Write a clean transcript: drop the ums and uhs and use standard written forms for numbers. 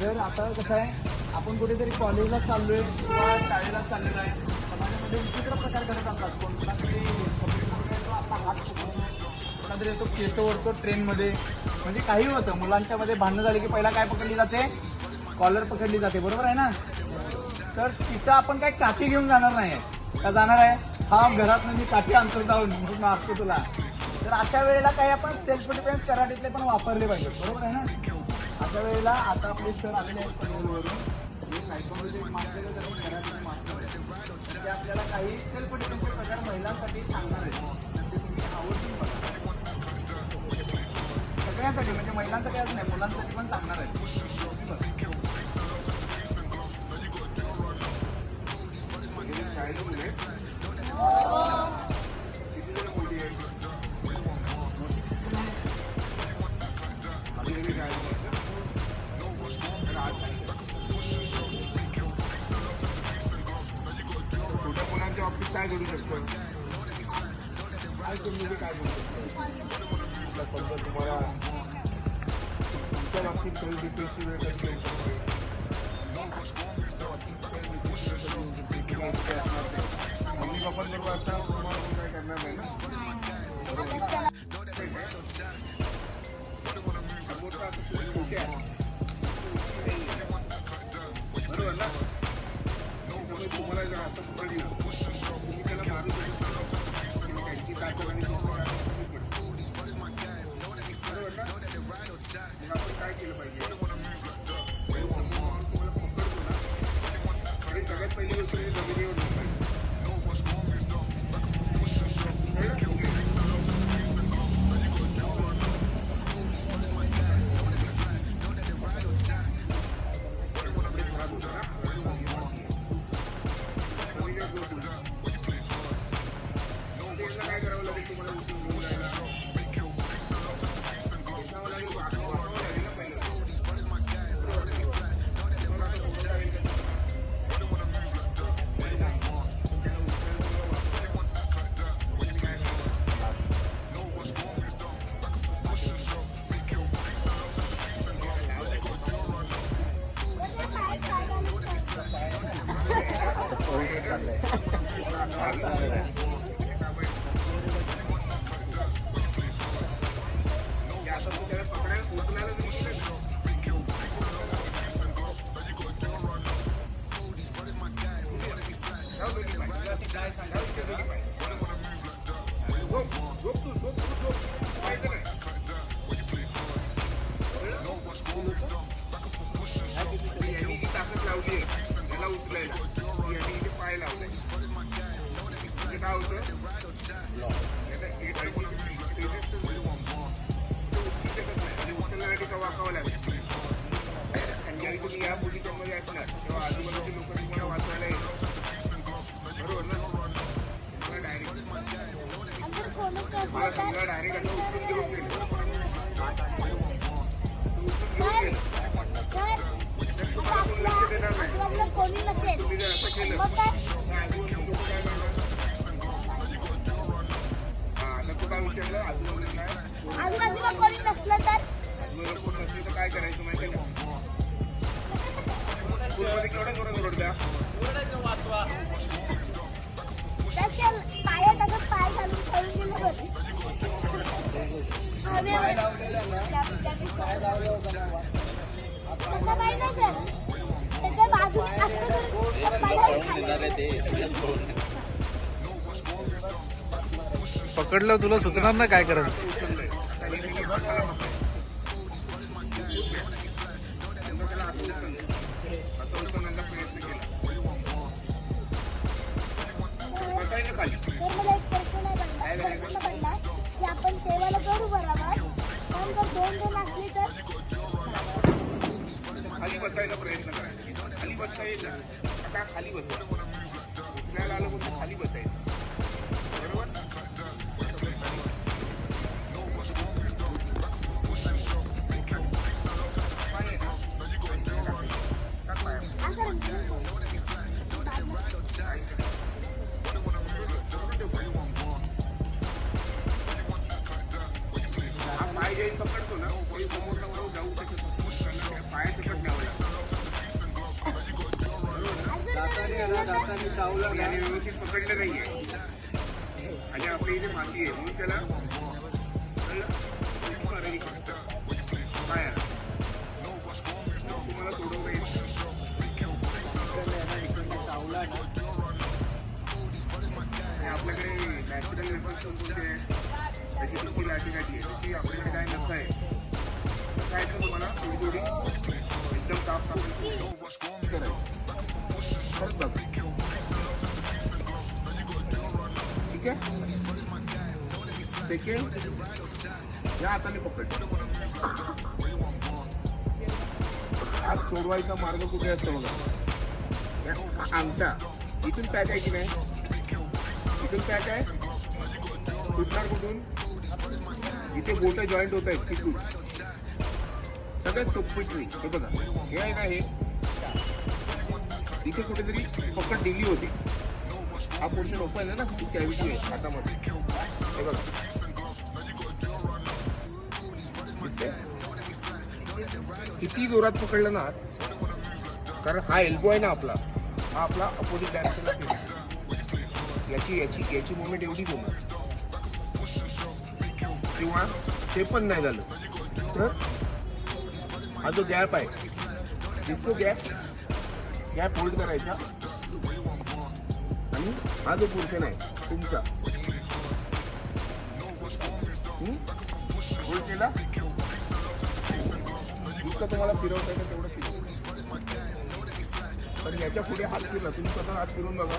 जर आता कसं आहे, आपण कुठेतरी कॉलेजला चाललोय किंवा शाळेला चाललेलो आहे, समाजामध्ये विचित्र प्रकार घडत असतात. कोणतातरी आपला हात कोणातरी येतो, केस ओढतो ट्रेनमध्ये, म्हणजे काही होतं. मुलांच्या मध्ये भांडणं झाली की पहिला काय पकडली जाते? कॉलर पकडली जाते, बरोबर आहे ना? तर तिथं आपण काय काठी घेऊन जाणार नाही आहे का? जाणार आहे हा घरात मी काठी आणतो जाऊन म्हणून मागतो तुला. तर अशा वेळेला काही आपण सेल्फ डिफेन्स कराटेतले पण वापरले पाहिजेत, बरोबर आहे ना? अशा वेळेला आता आपले सर आलेले आहेत पनवेलवरून, ते आपल्याला काही सेल्फ डिफेन्सचे प्रकार महिलांसाठी सांगणार आहेत. ते तुम्ही आवडून बघा. सगळ्यांसाठी, म्हणजे महिलांसाठी नाही, मुलांसाठी पण सांगणार आहेत. छोट्या मुलांच्या बाबतीत काय करू शकतो? काय तुम्ही काय करू शकतो? समजा तुम्हाला तुमच्या बाबतीत सेल्फ डिफेन्सची वेळ कधी येऊ शकते? मम्मी पप्पांबरोबर आता तुम्हाला काय करणार नाही ना? बरोबर ना? तुम्हाला जर आता पकडली तुम्ही त्याला मारू शकता, त्यांची ताकद आणि बरोबर ना? मग आपण काय केलं पाहिजे? तुम्हाला पकडतो ना, आणि सगळ्यात पहिली गोष्ट जमिनीवर पाहिजे. काय करावं लागेल तुम्हाला? उठून जायला ताकद लावली याला उचलायला, पाय लावलाय, म्हणजे काय होतं? उचलण्यासाठी वाकावं लागेल. आणि ज्यावेळी तुम्ही या पोझिशनमध्ये असणार तेव्हा आजूबाजूचे लोक तुम्हाला वाचवायला येतात, बरोबर ना? तुम्हाला डायरेक्ट मला समजा डायरेक्ट असं उचलून घेऊन गेलं, लक्ष देणार नाही. तुम्ही जर असं केलं काय विचारलं आजूबाजूला कोणी नसलं तर काय करायचं माहिती का? स्कूलमध्ये केवढं करून ओरडत्या, पायात असं पाय घालून खेळून पकडलं तुला सुचणार ना काय करायचं. आपण सेवाला करू बरोबर, पण जर 2 जण असले तर खाली बसायचा प्रयत्न करायचा. खाली बसता येत ना, आता खाली बसा, उचलायला आलं म्हणून खाली बसायचं, बरोबर? हा पाय जे पकडतो ना ते समोरचा बरोबर जाऊ शकत नाही. त्यांना त्या पायासकट न्यावं लागतं. जाताना चावलं आणि याने व्यवस्थित पकडलं नाहीये आणि आपल्या इथे माती आहे म्हणून त्याला मारायला करतं पायाला. तुम्हाला सोडवता येईल. चावला आणि आपल्याकडे नॅचरल रिसोर्स कोणते आहे त्याची किती गाठी आहे ती आपल्याकडे काय नसतं आहे काय तर तुम्हाला थोडी थोडी एकदम ताप करायचं. खरंच बघ ठीक आहे. सेकंड या हाताने पकड. आज सोडवायचा मार्ग कुठे असतो बघा. अंगठा इथून पॅच आहे की नाही. इथून पॅच आहे सुटणार कुठून इथे बोट जॉईंट होत आहेत तिथून सगळ्यात सोपी ट्रिक. हे बघा हे आहे ना हे इथे कुठेतरी पकड दिली होती. हा पोर्शन ओपन आहे ना ती कॅव्हिटी आहे हातामध्ये. हे बघा किती जोरात पकडलं ना कारण हा एल्बो आहे ना आपला हा आपला अपोजिट डायरेक्शनला याची याची याची मुवमेंट एवढीच होणार किंवा ते पण नाही झालं तर हा जो गॅप आहे दिसतो गॅप होल्ड करायचा आणि हा जो पोर्शन आहे तुमचा होल्ड केला जितकं तुम्हाला फिरवता येतं तेवढं फिरवलं. पण याच्या पुढे हात फिरला तुम्ही स्वतः हात फिरून बघा